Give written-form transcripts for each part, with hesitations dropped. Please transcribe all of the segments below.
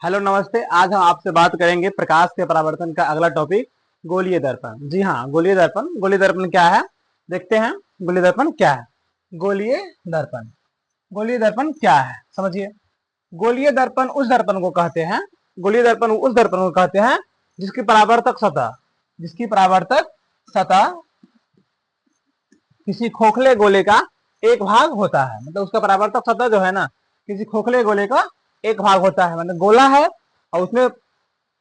Hello नमस्ते। आज हम आपसे बात करेंगे प्रकाश के परावर्तन का अगला टॉपिक गोलीय दर्पण। जी हाँ, गोलीय दर्पण। गोलीय दर्पण क्या है देखते हैं। गोलीय दर्पण क्या है? गोलीय दर्पण, गोलीय दर्पण क्या है समझिए। गोलीय दर्पण उस दर्पण को कहते हैं, गोलीय दर्पण उस दर्पण को कहते हैं जिसकी परावर्तक सतह किसी खोखले गोले का एक भाग होता है। मतलब उसका परावर्तक सतह जो है ना, किसी खोखले गोले का एक भाग होता है। मतलब गोला है और उसमें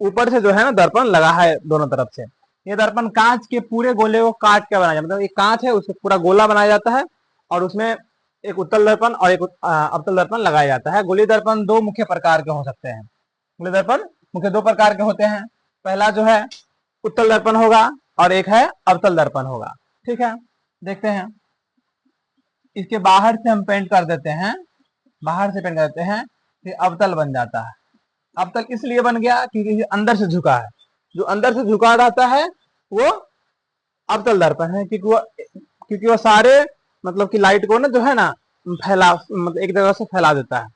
ऊपर से जो है ना दर्पण लगा है दोनों तरफ से। ये दर्पण कांच के पूरे गोले को काट के बनाया जाता है। मतलब एक कांच है, उससे पूरा गोला बनाया जाता है और उसमें एक उत्तल दर्पण और एक अवतल दर्पण लगाया जाता है। गोलीय दर्पण दो मुख्य प्रकार के हो सकते हैं। गोलीय दर्पण मुख्य दो प्रकार के होते हैं। पहला जो है उत्तल दर्पण होगा और एक है अवतल दर्पण होगा। ठीक है, देखते हैं। इसके बाहर से हम पेंट कर देते हैं, बाहर से पेंट कर देते हैं, फिर अवतल बन जाता है। अवतल इसलिए बन गया क्योंकि ये अंदर से झुका है। जो अंदर से झुका रहता है वो अवतल दर्पण है, क्योंकि वो सारे मतलब कि लाइट को ना जो है ना फैला, मतलब एक जगह से फैला देता है।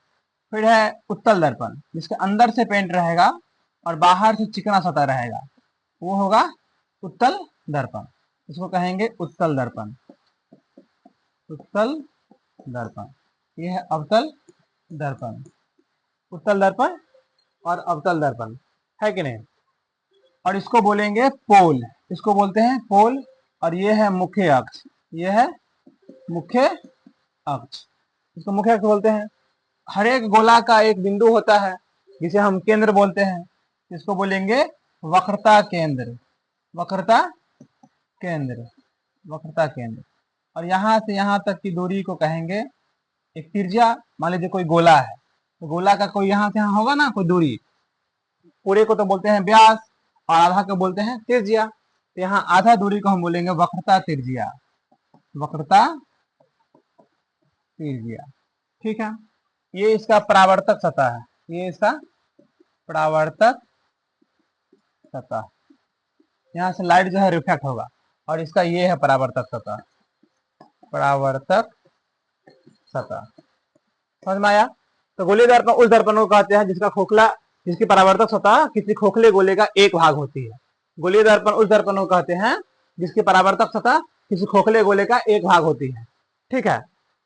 फिर है उत्तल दर्पण, जिसके अंदर से पेंट रहेगा और बाहर से चिकना सतह रहेगा, वो होगा उत्तल दर्पण। इसको कहेंगे उत्तल दर्पण। उत्तल दर्पण, ये है अवतल दर्पण। उत्तल दर्पण और अवतल दर्पण है कि नहीं। और इसको बोलेंगे पोल, इसको बोलते हैं पोल। और ये है मुख्य अक्ष, ये है मुख्य अक्ष। इसको मुख्य अक्ष बोलते हैं। हर एक गोला का एक बिंदु होता है जिसे हम केंद्र बोलते हैं। इसको बोलेंगे वक्रता केंद्र, वक्रता केंद्र, वक्रता केंद्र। और यहाँ से यहाँ तक की दूरी को कहेंगे एक त्रिज्या। मान लीजिए कोई गोला है, तो गोला का कोई यहाँ से यहाँ होगा ना कोई दूरी, पूरे को तो बोलते हैं व्यास और आधा को बोलते हैं त्रिज्या। तो यहाँ आधा दूरी को हम बोलेंगे वक्रता त्रिज्या, वक्रता त्रिज्या। ठीक है, ये इसका परावर्तक सतह है, ये इसका परावर्तक सतह। यहाँ से लाइट जो है रिफ्लेक्ट होगा और इसका ये है परावर्तक सतह, परावर्तक सतह। समझ में आया? तो गोलीय दर्पण उस दर्पण को कहते हैं जिसकी परावर्तक सतह किसी खोखले गोले का एक भाग होती है। गोलीय दर्पण उस दर्पण को कहते हैं जिसकी परावर्तक सतह किसी खोखले गोले का एक भाग होती है। ठीक है,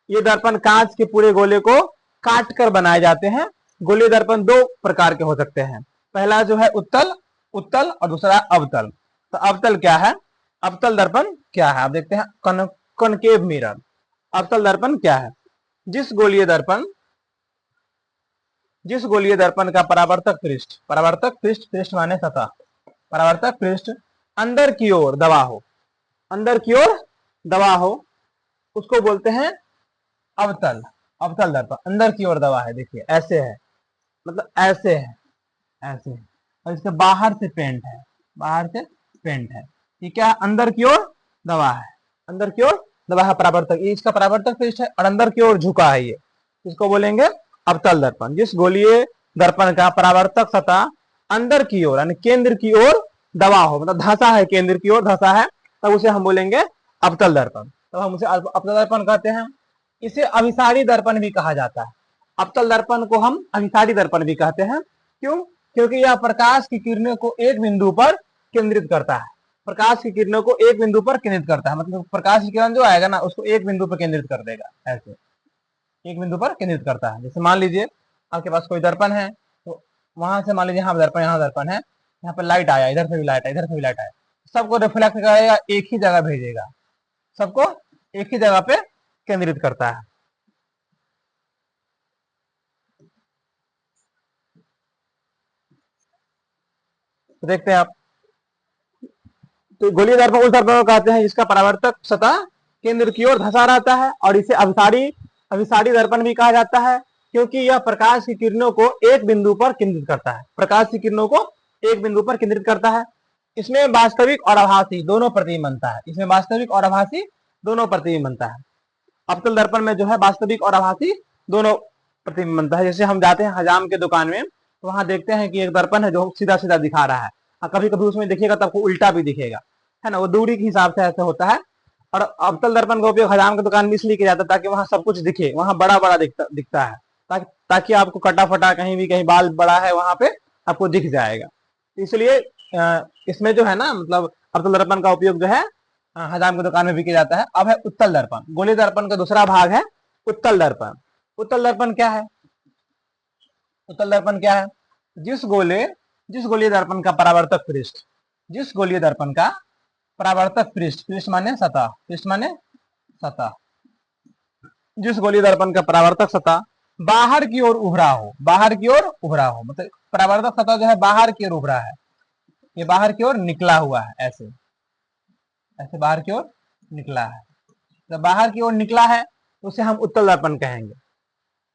ये दर्पण कांच के पूरे गोले को काट कर बनाए जाते हैं। गोलीय दर्पण दो प्रकार के हो सकते हैं। पहला जो है उत्तल, उत्तल और दूसरा अवतल। तो अवतल क्या है, अवतल दर्पण क्या है, आप देखते हैं। Concave mirror. अवतल दर्पण क्या है? जिस गोलीय दर्पण का परावर्तक पृष्ठ, परावर्तक पृष्ठ, पृष्ठ माने सतह, परावर्तक पृष्ठ अंदर की ओर दबा हो, अंदर की ओर दबा हो, उसको बोलते हैं अवतल। अवतल दर्पण अंदर की ओर दबा है, देखिए ऐसे है, मतलब ऐसे है, ऐसे है। और इसके बाहर से पेंट है, बाहर से पेंट है। ये क्या है? अंदर की ओर दबा है, अंदर की ओर दबा है परावर्तक। ये इसका परावर्तक पृष्ठ है और अंदर की ओर झुका है ये, इसको बोलेंगे अवतल दर्पण। जिस गोलीय दर्पण का परावर्तक सतह अंदर की ओर यानी केंद्र की ओर दबा हो, मतलब धंसा है, केंद्र की ओर धंसा है, तब उसे हम बोलेंगे अवतल दर्पण। तब हम उसे अवतल दर्पण कहते हैं। इसे अभिसारी दर्पण भी कहा जाता है। अवतल दर्पण को हम अभिसारी दर्पण भी कहते हैं। क्यों? क्योंकि यह प्रकाश की किरणों को एक बिंदु पर केंद्रित करता है। प्रकाश की किरणों को एक बिंदु पर केंद्रित करता है, मतलब प्रकाश की किरण जो आएगा ना उसको एक बिंदु पर केंद्रित कर देगा, ऐसे एक बिंदु पर केंद्रित करता है। जैसे मान लीजिए आपके पास कोई दर्पण है, तो वहां से मान लीजिए यहाँ दर्पण, यहाँ दर्पण है, यहाँ पे लाइट आया, इधर से भी लाइट आया, इधर से भी लाइट आया, सबको रिफ्लेक्ट करेगा, एक ही जगह भेजेगा, सबको एक ही जगह पे केंद्रित करता है। तो देखते हैं आप, तो गोलीय दर्पण उस दर्पण को कहते हैं जिसका परावर्तक सतह केंद्र की ओर धंसा रहता है, और इसे अभिसारी दर्पण भी कहा जाता है, क्योंकि यह प्रकाश की किरणों को एक बिंदु पर केंद्रित करता है। प्रकाश की किरणों को एक बिंदु पर केंद्रित करता है। इसमें वास्तविक और आभासी दोनों प्रतिबिंब बनता है, इसमें वास्तविक और आभासी दोनों प्रतिबिंब बनता है। अवतल दर्पण में जो है वास्तविक और आभासी दोनों प्रतिबिंब बनता है। जैसे हम जाते हैं हजाम के दुकान में, तो वहां देखते हैं कि एक दर्पण है जो सीधा सीधा दिखा रहा है, और कभी कभी उसमें देखिएगा तो आपको उल्टा भी दिखेगा, है ना, वो दूरी के हिसाब से ऐसे होता है। और अवतल दर्पण का उपयोग हजाम की दुकान में इसलिए किया जाता है ताकि वहां सब कुछ दिखे, वहां बड़ा बड़ा दिखता है, ताकि ताकि आपको कटा फटा कहीं भी कहीं बाल बड़ा है वहां पे आपको दिख जाएगा। इसलिए इसमें जो है ना मतलब अवतल दर्पण का उपयोग जो है हजाम की दुकान में भी किया जाता है। अब है उत्तल दर्पण। गोलीय दर्पण का दूसरा भाग है उत्तल दर्पण। उत्तल दर्पण क्या है? उत्तल दर्पण क्या है? जिस गोलीय दर्पण का परावर्तक पृष्ठ, जिस गोलीय दर्पण का परावर्तक पृष्ठ, पृष्ठ माने सतह, पृष्ठ माने सतह, जिस गोलीय दर्पण का परावर्तक सतह बाहर की ओर उभरा हो, बाहर की ओर उभरा हो, मतलब परावर्तक सतह जो है बाहर की ओर उभरा है, ये बाहर की ओर निकला हुआ है, ऐसे ऐसे बाहर की ओर निकला है। जब बाहर की ओर निकला है तो उसे हम उत्तल दर्पण कहेंगे।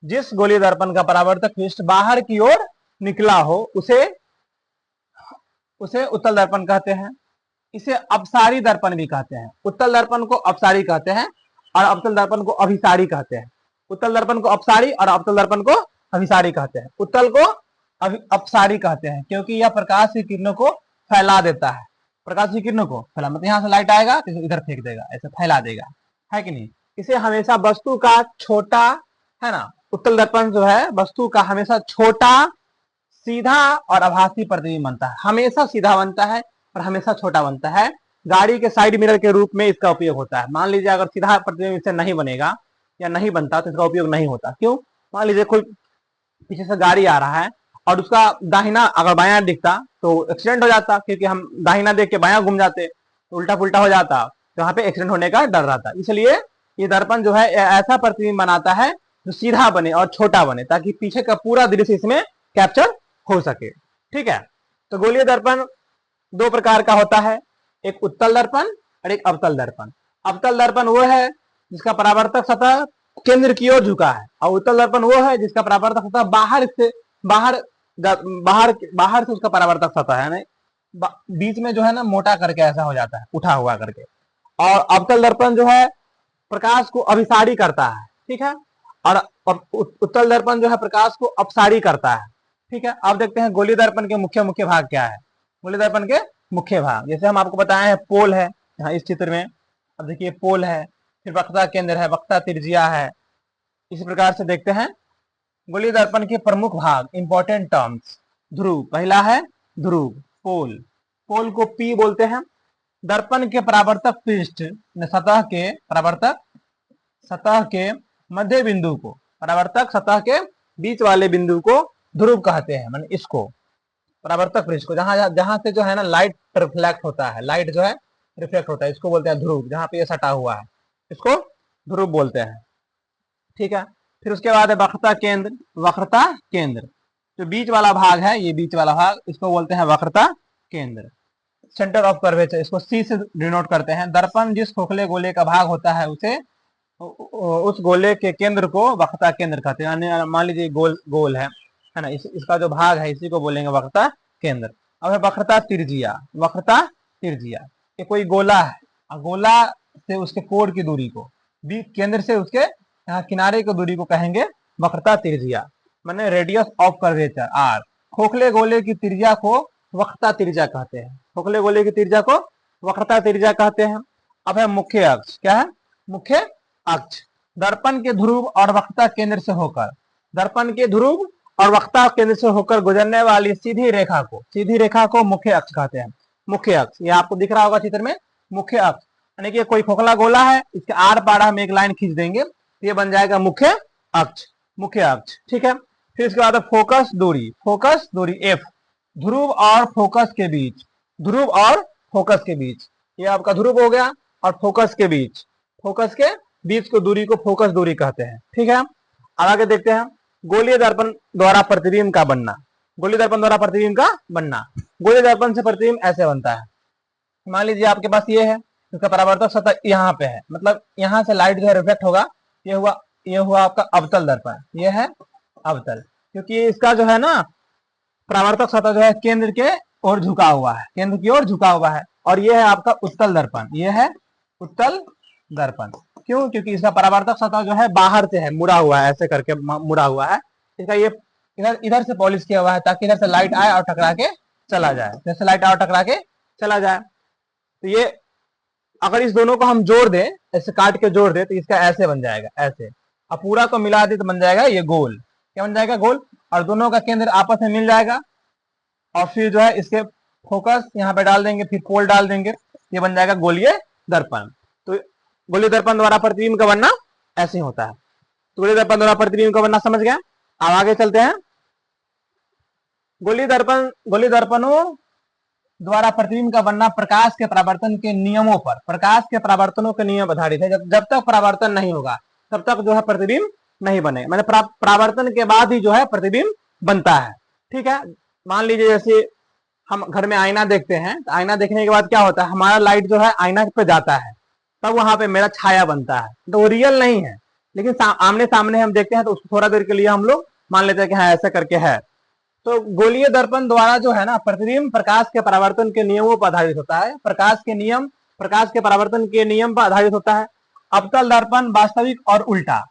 जिस गोलीय दर्पण का परावर्तक पृष्ठ बाहर की ओर निकला हो उसे उत्तल दर्पण कहते हैं। इसे अपसारी दर्पण भी कहते हैं। उत्तल दर्पण को अपसारी कहते हैं और अवतल दर्पण को अभिसारी कहते हैं। उत्तल दर्पण को अपसारी और अवतल दर्पण को अभिसारी कहते हैं। उत्तल को अपसारी कहते हैं क्योंकि यह प्रकाश की किरणों को फैला देता है। प्रकाश की किरणों को फैला, मतलब यहाँ से लाइट आएगा तो इधर फेंक देगा, ऐसे फैला देगा, है कि नहीं। इसे हमेशा वस्तु का छोटा, है ना, उत्तल दर्पण जो है वस्तु का हमेशा छोटा, सीधा और आभासी प्रतिबिंब बनता है। हमेशा सीधा बनता है और हमेशा छोटा बनता है। गाड़ी के साइड मिरर के रूप में इसका उपयोग होता है। मान लीजिए अगर सीधा प्रतिबिंब इससे नहीं बनेगा या नहीं बनता तो इसका उपयोग नहीं होता। क्यों? मान लीजिए कोई पीछे से गाड़ी आ रहा है और उसका दाहिना अगर बायां दिखता तो एक्सीडेंट हो जाता, क्योंकि हम दाहिना देख के बायां घूम जाते तो उल्टा पुल्टा हो जाता, तो यहाँ पे एक्सीडेंट होने का डर रहता। इसलिए ये दर्पण जो है ऐसा प्रतिबिंब बनाता है जो सीधा बने और छोटा बने, ताकि पीछे का पूरा दृश्य इसमें कैप्चर हो सके। ठीक है, तो गोलीय दर्पण दो प्रकार का होता है, एक उत्तल दर्पण और एक अवतल दर्पण। अवतल दर्पण वो है जिसका परावर्तक सतह केंद्र की ओर झुका है, और उत्तल दर्पण वो है जिसका परावर्तक सतह बाहर से उसका परावर्तक सतह है, नहीं बीच में जो है ना मोटा करके ऐसा हो जाता है, उठा हुआ करके। और अवतल दर्पण जो है प्रकाश को अभिसारी करता है, ठीक है, और उत्तल दर्पण जो है प्रकाश को अपसारी करता है। ठीक है, अब देखते हैं गोलीय दर्पण के मुख्य मुख्य भाग क्या है। गोलीय दर्पण के मुख्य भाग जैसे हम आपको बताए हैं, पोल है यहाँ इस चित्र में। अब देखिए पोल है, फिर वक्रता केंद्र है, वक्रता त्रिज्या है। इसी प्रकार से देखते हैं गोलीय दर्पण के प्रमुख भाग, इंपॉर्टेंट टर्म्स। ध्रुव, पहला है ध्रुव, पोल। पोल को पी बोलते हैं। दर्पण के परावर्तक पृष्ठ सतह के मध्य बिंदु को, परावर्तक सतह के बीच वाले बिंदु को ध्रुव कहते हैं। माने इसको परावर्तक पृष्ठ को जहां से जो है ना लाइट रिफ्लेक्ट होता है, लाइट जो है रिफ्लेक्ट होता है, इसको बोलते हैं ध्रुव। जहां पे ये सटा हुआ है इसको ध्रुव बोलते हैं। ठीक है, फिर उसके बाद है वक्रता केंद्र। वक्रता केंद्र जो बीच वाला भाग है, ये बीच वाला भाग, इसको बोलते हैं वक्रता केंद्र, सेंटर ऑफ कर्वेचर, इसको सी से डिनोट करते हैं। दर्पण जिस खोखले गोले का भाग होता है उसे उस गोले के केंद्र को वक्रता केंद्र कहते हैं। मान लीजिए गोल है ना, इसका जो भाग है इसी को बोलेंगे वक्रता केंद्र। अब है वक्रता त्रिज्या। वक्रता त्रिज्या, ये कोई गोला है, गोला से उसके कोण की दूरी को, केंद्र से उसके यहाँ किनारे की दूरी को कहेंगे वक्रता त्रिज्या, माने रेडियस ऑफ कर्वेचर आर। खोखले गोले की त्रिज्या को वक्रता त्रिज्या कहते हैं। खोखले गोले की त्रिज्या को वक्रता त्रिज्या कहते हैं। अब है मुख्य अक्ष। क्या है? मुख्य अक्ष। दर्पण के ध्रुव और वक्रता केंद्र से होकर, दर्पण के ध्रुव और वक्रता केंद्र से होकर गुजरने वाली सीधी रेखा को मुख्य अक्ष कहते हैं। मुख्य अक्ष, ये आपको दिख रहा होगा चित्र में, मुख्य अक्ष। यानी कि कोई खोखला गोला है, इसके आर पार हम एक लाइन खींच देंगे, ये बन जाएगा मुख्य अक्ष। मुख्य अक्ष, ठीक है। फिर इसके बाद फोकस दूरी एफ, ध्रुव और फोकस के बीच, ध्रुव और फोकस के बीच, ये आपका ध्रुव हो गया, और फोकस के बीच को दूरी को फोकस दूरी कहते हैं। ठीक है, अब आगे देखते हैं गोलीय दर्पण द्वारा प्रतिबिंब का बनना। गोलीय दर्पण द्वारा प्रतिबिंब का बनना, गोलीय दर्पण से प्रतिबिंब ऐसे बनता है। मान लीजिए आपके पास ये है, इसका परावर्तक सतह यहाँ पे है, मतलब यहाँ से लाइट जो है रिफ्लेक्ट होगा, ये हुआ आपका अवतल दर्पण, ये है अवतल, क्योंकि इसका जो है ना परावर्तक सतह जो है केंद्र के ओर झुका हुआ है, केंद्र की ओर झुका हुआ है। और ये है आपका उत्तल दर्पण, ये है उत्तल दर्पण। क्यों? क्योंकि इसका परावर्तक सतह जो है बाहर से है, मुड़ा हुआ है, ऐसे करके मुड़ा हुआ है। इसका ये इधर से पॉलिश किया हुआ है ताकि इधर से लाइट आए और टकरा के चला जाए, जैसे लाइट आए और टकरा के चला जाए। तो ये अगर इस दोनों को हम जोड़ दें, ऐसे काट के जोड़ दें, तो इसका ऐसे बन जाएगा, ऐसे। अब पूरा को मिला दे तो बन जाएगा ये गोल। क्या बन जाएगा, गोल, और दोनों का केंद्र आपस में मिल जाएगा, और फिर जो है इसके फोकस यहाँ पे डाल देंगे, फिर पोल डाल देंगे, ये बन जाएगा गोलीय दर्पण। तो गोलीय दर्पण द्वारा प्रतिबिंब का बनना ऐसे होता है। तो गोलीय दर्पण द्वारा प्रतिबिंब का बनना समझ गया। अब आगे चलते हैं। गोलीय दर्पणों द्वारा प्रतिबिंब का बनना प्रकाश के परावर्तन के नियमों पर, प्रकाश के परावर्तनों के नियम आधारित है। जब तक परावर्तन नहीं होगा तब तक जो है प्रतिबिंब नहीं बने, मतलब परावर्तन के बाद ही जो है प्रतिबिंब बनता है। ठीक है, मान लीजिए जैसे हम घर में आईना देखते हैं, तो आईना देखने के बाद क्या होता है, हमारा लाइट जो है आईना पे जाता है, तब वहां पे मेरा छाया बनता है, तो वो रियल नहीं है, लेकिन आमने सामने हम देखते हैं तो उसको थोड़ा देर के लिए हम लोग मान लेते हैं कि हाँ ऐसा करके है। तो गोलीय दर्पण द्वारा जो है ना प्रतिबिंब प्रकाश के परावर्तन के नियमों पर आधारित होता है। प्रकाश के परावर्तन के नियम पर आधारित होता है। अवतल दर्पण वास्तविक और उल्टा,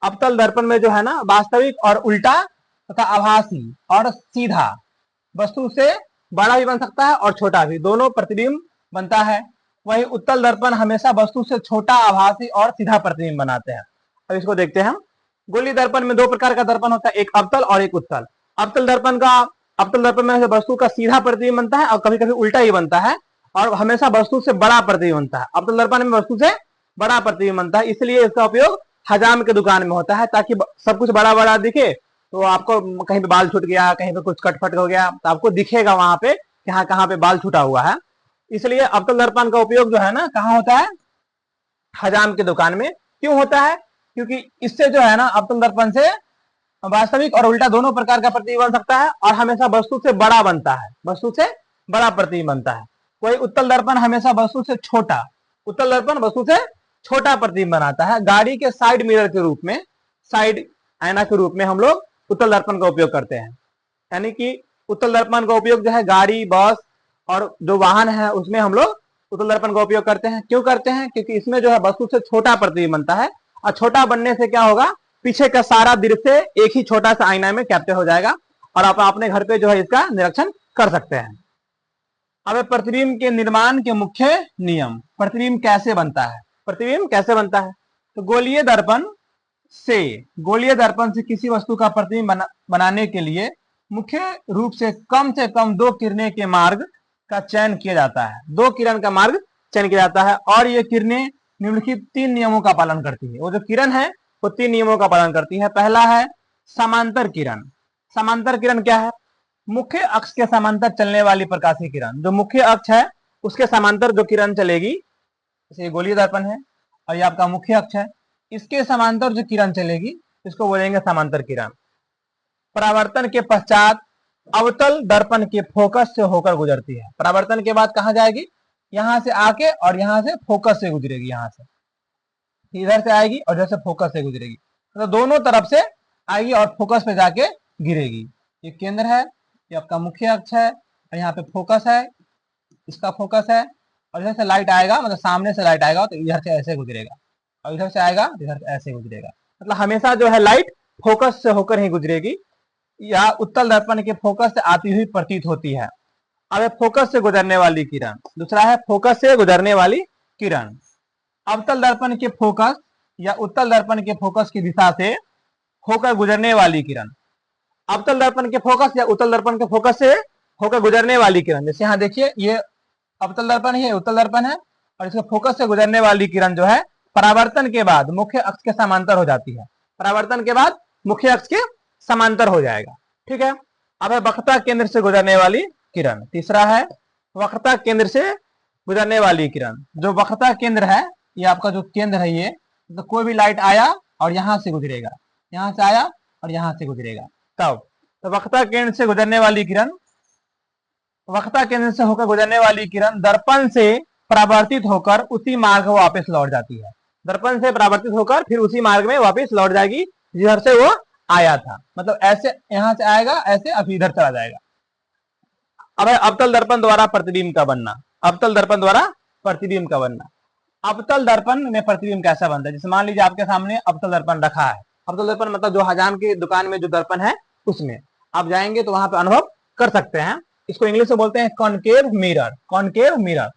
अवतल दर्पण में जो है ना वास्तविक और उल्टा तथा आभासी और सीधा, वस्तु से बड़ा भी बन सकता है और छोटा भी, दोनों प्रतिबिंब बनता है। वही उत्तल दर्पण हमेशा वस्तु से छोटा, आभासी और सीधा प्रतिबिंब बनाते हैं। अब इसको देखते हैं। गोलीय दर्पण में दो प्रकार का दर्पण होता है, एक अवतल और एक उत्तल। अवतल दर्पण में वस्तु का सीधा प्रतिबिंब बनता है और कभी कभी उल्टा ही बनता है, और हमेशा वस्तु से बड़ा प्रतिबिंब बनता है। अवतल दर्पण में वस्तु से बड़ा प्रतिबिंब बनता है, इसलिए इसका उपयोग हजाम के दुकान में होता है, ताकि सब कुछ बड़ा बड़ा दिखे। तो आपको कहीं पे बाल छूट गया, कहीं पे कुछ कटफट हो गया, तो आपको दिखेगा वहां पे कि हाँ कहाँ पे बाल छूटा हुआ है। इसलिए अवतल दर्पण का उपयोग जो है ना कहाँ होता है, हजाम की दुकान में। क्यों होता है, क्योंकि इससे जो है ना अवतल दर्पण से वास्तविक और उल्टा दोनों प्रकार का प्रतिबिंब बन सकता है, और हमेशा वस्तु से बड़ा बनता है, वस्तु से बड़ा प्रतिबिंब बनता है। कोई उत्तल दर्पण हमेशा वस्तु से छोटा, उत्तल दर्पण वस्तु से छोटा प्रतिबिंब बनाता है। गाड़ी के साइड मिरर के रूप में, साइड आईना के रूप में हम लोग उत्तल दर्पण का उपयोग करते हैं। यानी कि उत्तल दर्पण का उपयोग जो है गाड़ी, बस और जो वाहन है उसमें हम लोग उत्तल दर्पण का उपयोग करते हैं। क्यों करते हैं, क्योंकि इसमें जो है वस्तु से छोटा प्रतिबिंब बनता है, और छोटा बनने से क्या होगा, पीछे का सारा दृश्य एक ही छोटा सा आईना में कैप्चर हो जाएगा, और आप अपने घर पे जो है इसका निरीक्षण कर सकते हैं। अब प्रतिबिंब के निर्माण के मुख्य नियम। प्रतिबिंब कैसे बनता है, प्रतिबिंब कैसे बनता है, तो गोलीय दर्पण से किसी वस्तु का प्रतिबिंब बनाने के लिए मुख्य रूप से कम दो किरणें के मार्ग का चयन किया जाता है। दो किरण का मार्ग चयन किया जाता है, और ये किरणें निम्नलिखित 3 नियमों का पालन करती है। वो जो किरण है वो 3 नियमों का पालन करती है। पहला है समांतर किरण। समांतर किरण क्या है, मुख्य अक्ष के समांतर चलने वाली प्रकाशीय किरण। जो मुख्य अक्ष है उसके समांतर जो किरण चलेगी, जैसे गोलीय दर्पण है और ये आपका मुख्य अक्ष है, इसके समांतर जो किरण चलेगी इसको बोलेंगे समांतर किरण। परावर्तन के पश्चात अवतल दर्पण के फोकस से होकर गुजरती है। परावर्तन के बाद कहां जाएगी, यहां से आके और यहां से फोकस से गुजरेगी, यहां से इधर से आएगी और इधर से फोकस से गुजरेगी, तो दोनों तरफ से आएगी और फोकस पे जाके गिरेगी। ये केंद्र है, ये आपका मुख्य अक्ष है, और यहाँ पे फोकस है, इसका फोकस है, और इधर से लाइट आएगा, मतलब सामने से लाइट आएगा तो इधर से ऐसे गुजरेगा, और इधर से आएगा इधर से ऐसे गुजरेगा। मतलब हमेशा जो है लाइट फोकस से होकर ही गुजरेगी, या उत्तल दर्पण के फोकस से आती हुई प्रतीत होती है। अब फोकस से गुजरने वाली किरण, दूसरा है फोकस से गुजरने वाली किरण। अवतल दर्पण के फोकस या उत्तल दर्पण के फोकस की दिशा से होकर गुजरने वाली किरण। अवतल दर्पण के फोकस या उत्तल दर्पण के फोकस से होकर गुजरने वाली किरण, जैसे यहाँ देखिए ये अवतल दर्पण है, उत्तल दर्पण है, और इसके फोकस से गुजरने वाली किरण जो है परावर्तन के बाद मुख्य अक्ष के समांतर हो जाती है। परावर्तन के बाद मुख्य अक्ष के समांतर हो जाएगा। ठीक है, अब है वक्रता केंद्र से गुजरने वाली किरण। तीसरा है वक्रता केंद्र से गुजरने वाली किरण। जो वक्रता केंद्र है, ये आपका जो केंद्र है, ये तो कोई भी लाइट आया और यहां से गुजरेगा, यहां से आया और यहां से गुजरेगा, तब तो वक्रता केंद्र से गुजरने वाली किरण, वक्रता केंद्र से होकर गुजरने वाली किरण दर्पण से परावर्तित होकर उसी मार्ग वापस लौट जाती है। दर्पण से परावर्तित होकर फिर उसी मार्ग में वापस लौट जाएगी जिधर से वो आया था। मतलब ऐसे यहां से आएगा, ऐसे अब इधर चला जाएगा। अब है अवतल दर्पण द्वारा प्रतिबिंब का बनना। अवतल दर्पण द्वारा प्रतिबिंब का बनना। अवतल दर्पण में प्रतिबिंब कैसा बनता है, जैसे मान लीजिए आपके सामने अवतल दर्पण रखा है। अवतल दर्पण मतलब जो हजाम की दुकान में जो दर्पण है उसमें आप जाएंगे तो वहां पे अनुभव कर सकते हैं। इसको इंग्लिश में बोलते हैं कॉनकेव मिरर। Concave mirror.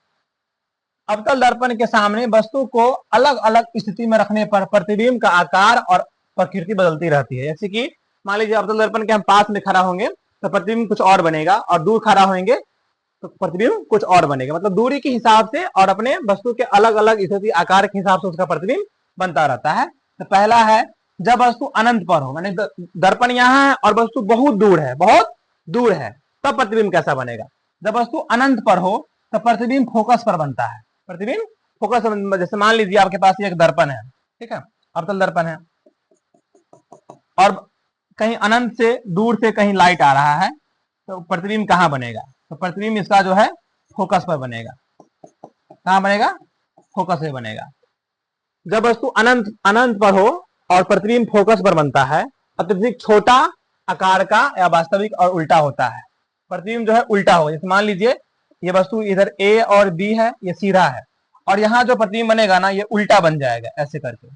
अवतल दर्पण के सामने वस्तु को अलग अलग स्थिति में रखने पर प्रतिबिंब का आकार और प्रकृति बदलती रहती है। जैसे कि मान लीजिए अवतल दर्पण के हम पास में खड़ा होंगे तो प्रतिबिंब कुछ और बनेगा, और दूर खड़ा होंगे तो प्रतिबिंब कुछ और बनेगा। मतलब दूरी के हिसाब से और अपने वस्तु के अलग अलग स्थिति आकार के हिसाब से उसका प्रतिबिंब बनता रहता है। तो पहला है जब वस्तु अनंत पर हो, माने दर्पण यहाँ है और वस्तु बहुत दूर है, बहुत दूर है, तब प्रतिबिंब कैसा बनेगा। जब वस्तु अनंत पर हो तो प्रतिबिंब फोकस पर बनता है। प्रतिबिंब फोकस, जैसे मान लीजिए आपके पास एक दर्पण है, ठीक है, अवतल दर्पण है, और कहीं अनंत से दूर से कहीं लाइट आ रहा है, तो प्रतिबिंब कहाँ बनेगा। तो प्रतिबिंब इसका जो है फोकस पर बनेगा। कहाँ बनेगा, फोकस पे बनेगा। जब वस्तु अनंत अनंत पर हो और प्रतिबिंब फोकस पर बनता है, अत्यधिक छोटा आकार का या वास्तविक और उल्टा होता है। प्रतिबिंब जो है उल्टा हो, जैसे मान लीजिए ये वस्तु इधर ए और बी है, ये सीधा है, और यहाँ जो प्रतिबिंब बनेगा ना ये उल्टा बन जाएगा ऐसे करके।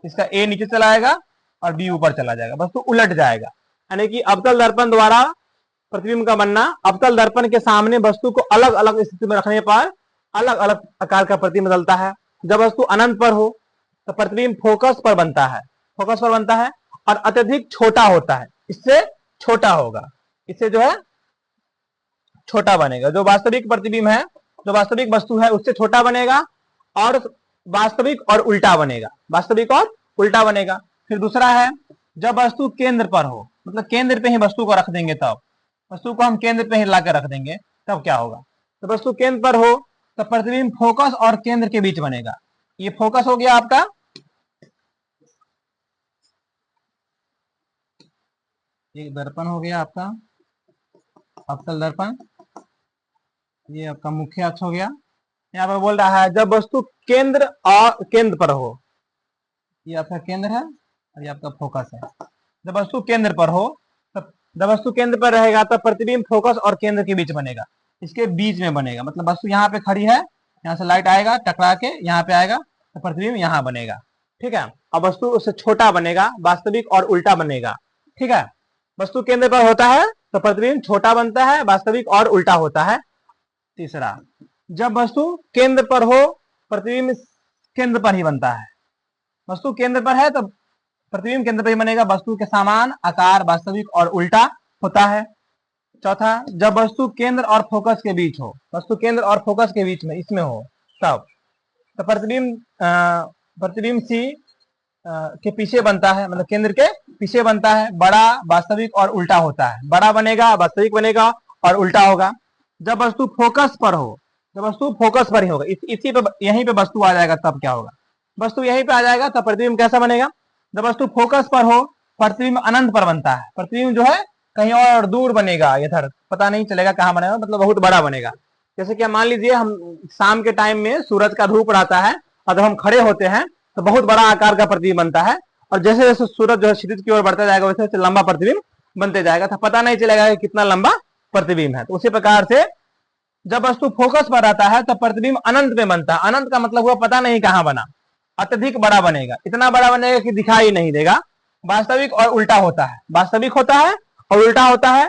इसका ए नीचे चला आएगा और बी ऊपर चला जाएगा, वस्तु उलट जाएगा। यानी कि अवतल दर्पण द्वारा प्रतिबिंब का बनना, अवतल दर्पण के सामने वस्तु को अलग अलग स्थिति में रखने पर अलग अलग आकार का प्रतिबिंब बदलता है। जब वस्तु अनंत पर हो तो प्रतिबिंब फोकस पर बनता है, फोकस पर बनता है, और अत्यधिक छोटा होता है, इससे छोटा होगा, इससे जो है छोटा बनेगा। जो वास्तविक प्रतिबिंब है, जो वास्तविक वस्तु है उससे छोटा बनेगा, और वास्तविक और उल्टा बनेगा, वास्तविक और उल्टा बनेगा। फिर दूसरा है जब वस्तु केंद्र पर हो, मतलब केंद्र पे ही वस्तु को रख देंगे, तब वस्तु को हम केंद्र पे ही लाकर रख देंगे, तब क्या होगा। तो वस्तु केंद्र पर हो तो प्रतिबिंब फोकस और केंद्र के बीच बनेगा। ये फोकस हो गया आपका, ये दर्पण हो गया आपका अवतल दर्पण, ये आपका मुख्य अक्ष हो गया। यहाँ पर बोल रहा है जब वस्तु केंद्र और केंद्र पर हो, ये आपका केंद्र है और ये आपका फोकस है। जब वस्तु केंद्र पर हो, तब जब वस्तु केंद्र पर रहेगा तब प्रतिबिंब फोकस और केंद्र के बीच बनेगा, इसके बीच में बनेगा। मतलब वस्तु यहाँ पे खड़ी है, यहाँ से लाइट आएगा टकरा के यहाँ पे आएगा तो प्रतिबिंब यहाँ बनेगा, ठीक है। अब वस्तु उससे छोटा बनेगा, वास्तविक और उल्टा बनेगा, ठीक है। वस्तु केंद्र पर होता है तो प्रतिबिंब छोटा बनता है, वास्तविक और उल्टा होता है। तीसरा, जब वस्तु केंद्र पर हो प्रतिबिंब केंद्र पर ही बनता है। वस्तु केंद्र पर है तो प्रतिबिंब केंद्र पर ही बनेगा, वस्तु के समान आकार वास्तविक और उल्टा होता है। चौथा, जब वस्तु केंद्र और फोकस के बीच हो, वस्तु केंद्र और फोकस के बीच में इसमें हो, तब तो प्रतिबिंब सी के पीछे बनता है, मतलब केंद्र के पीछे बनता है, बड़ा वास्तविक और उल्टा होता है। बड़ा बनेगा, वास्तविक बनेगा और उल्टा होगा। जब वस्तु फोकस पर हो, जब वस्तु फोकस पर ही होगा, इसी पे यहीं पे वस्तु आ जाएगा, तब क्या होगा, वस्तु यहीं पे आ जाएगा तब प्रतिबिंब कैसा बनेगा। जब वस्तु फोकस पर हो प्रतिबिंब अनंत पर बनता है, प्रतिबिंब जो है कहीं और दूर बनेगा, इधर पता नहीं चलेगा कहाँ बनेगा, मतलब बहुत बड़ा बनेगा। जैसे कि मान लीजिए हम शाम के टाइम में सूरज का धूप रहता है और जब हम खड़े होते हैं तो बहुत बड़ा आकार का प्रतिबिंब बनता है, और जैसे जैसे सूरज जो है क्षितिज की ओर बढ़ता जाएगा वैसे वैसे लंबा प्रतिबिंब बनते जाएगा, तो पता नहीं चलेगा कि कितना लंबा प्रतिबिंब है। तो उसी प्रकार से जब वस्तु फोकस पर आता है तो प्रतिबिंब अनंत में बनता है। अनंत का मतलब हुआ पता नहीं कहाँ बना, अत्यधिक बड़ा बनेगा, इतना बड़ा बनेगा कि दिखाई नहीं देगा। वास्तविक और उल्टा होता है, वास्तविक होता है और उल्टा होता है।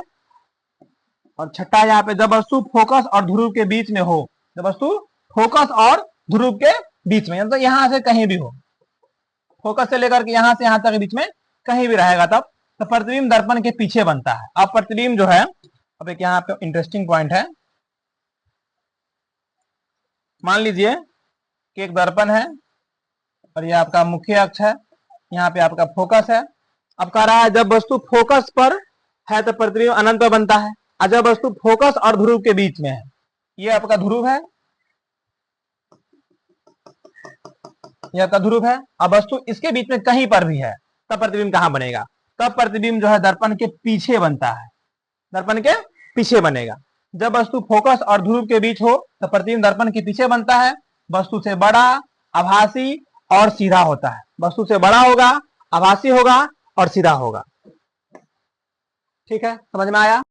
और छठा यहाँ पे जब वस्तु फोकस और ध्रुव के बीच में हो, जब वस्तु फोकस और ध्रुव के बीच में, मतलब यहां से कहीं भी हो, फोकस से लेकर के यहां से यहां तक के बीच में कहीं भी रहेगा, तब तो प्रतिबिंब दर्पण के पीछे बनता है। अब प्रतिबिंब जो है, अब एक यहाँ पे इंटरेस्टिंग पॉइंट है, मान लीजिए कि एक दर्पण है और ये आपका मुख्य अक्ष है, यहाँ पे आपका फोकस है। अब कह रहा है जब वस्तु फोकस पर है तो प्रतिबिंब अनंत पर बनता है, और जब वस्तु फोकस और ध्रुव के बीच में है, ये आपका ध्रुव है, ये आपका ध्रुव है, अब वस्तु इसके बीच में कहीं पर भी है, तब प्रतिबिंब कहाँ बनेगा। तब प्रतिबिंब जो है दर्पण के पीछे बनता है, दर्पण के पीछे बनेगा। जब वस्तु फोकस और ध्रुव के बीच हो तो प्रतिबिंब दर्पण के पीछे बनता है, वस्तु से बड़ा, आभासी और सीधा होता है। वस्तु से बड़ा होगा, आभासी होगा और सीधा होगा। ठीक है, समझ में आया।